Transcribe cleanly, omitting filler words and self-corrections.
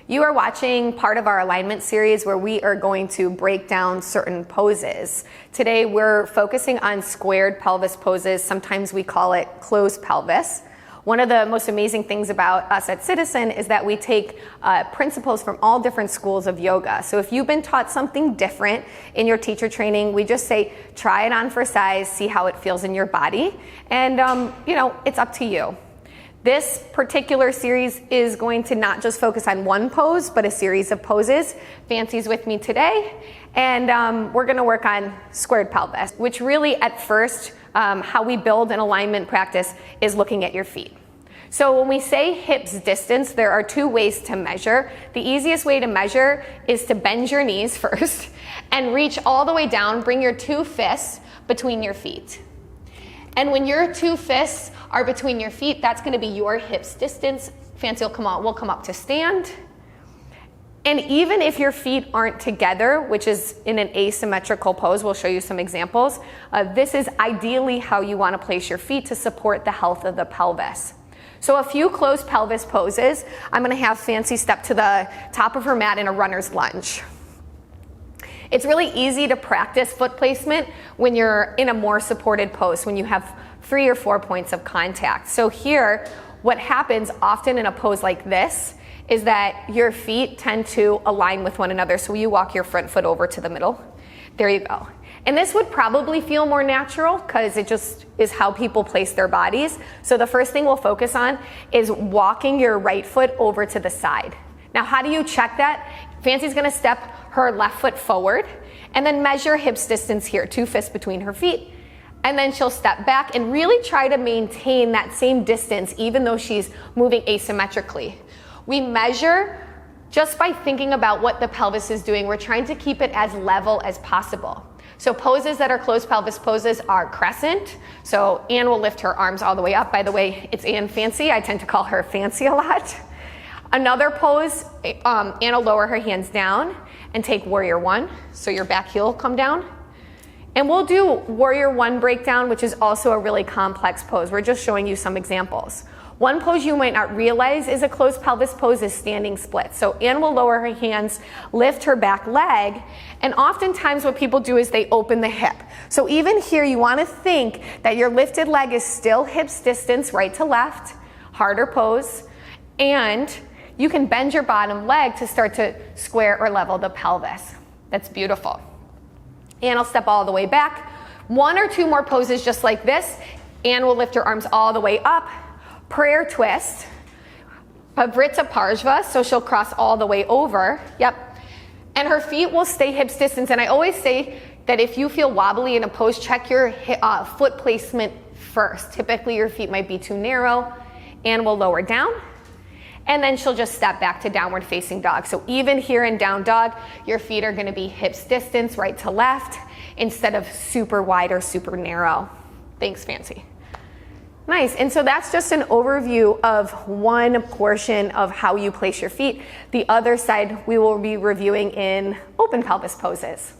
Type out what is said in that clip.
You are watching part of our alignment series where we are going to break down certain poses. Today we're focusing on squared pelvis poses. Sometimes we call it closed pelvis. One of the most amazing things about us at Citizen is that we take principles from all different schools of yoga. So if you've been taught something different in your teacher training, we just say, try it on for size, see how it feels in your body. And it's up to you. This particular series is going to not just focus on one pose, but a series of poses. Fancy's with me today, and we're gonna work on squared pelvis, which really at first, how we build an alignment practice is looking at your feet. So when we say hips distance, there are two ways to measure. The easiest way to measure is to bend your knees first and reach all the way down, bring your two fists between your feet. And when your two fists are between your feet, that's gonna be your hips distance. Fancy will come up to stand. And even if your feet aren't together, which is in an asymmetrical pose, we'll show you some examples, this is ideally how you wanna place your feet to support the health of the pelvis. So a few closed pelvis poses. I'm gonna have Fancy step to the top of her mat in a runner's lunge. It's really easy to practice foot placement when you're in a more supported pose, when you have 3 or 4 points of contact. So here, what happens often in a pose like this is that your feet tend to align with one another. So you walk your front foot over to the middle. There you go. And this would probably feel more natural because it just is how people place their bodies. So the first thing we'll focus on is walking your right foot over to the side. Now, how do you check that? Fancy's gonna step her left foot forward and then measure hips distance here, 2 fists between her feet. And then she'll step back and really try to maintain that same distance even though she's moving asymmetrically. We measure just by thinking about what the pelvis is doing. We're trying to keep it as level as possible. So poses that are closed pelvis poses are crescent. So Anne will lift her arms all the way up. By the way, it's Anne Fancy. I tend to call her Fancy a lot. Another pose, Anne will lower her hands down and take warrior one. So your back heel will come down. And we'll do warrior one breakdown, which is also a really complex pose. We're just showing you some examples. One pose you might not realize is a closed pelvis pose is standing split. So Anne will lower her hands, lift her back leg, and oftentimes what people do is they open the hip. So even here you want to think that your lifted leg is still hips distance right to left, harder pose, and you can bend your bottom leg to start to square or level the pelvis. That's beautiful. Anne will step all the way back. 1 or 2 more poses just like this. Anne will lift her arms all the way up. Prayer twist. Pavrita Parshva, so she'll cross all the way over. Yep. And her feet will stay hips distance. And I always say that if you feel wobbly in a pose, check your foot placement first. Typically your feet might be too narrow. Anne will lower down. And then she'll just step back to downward facing dog. So even here in down dog, your feet are gonna be hips distance right to left instead of super wide or super narrow. Thanks, Fancy. Nice, and so that's just an overview of one portion of how you place your feet. The other side we will be reviewing in open pelvis poses.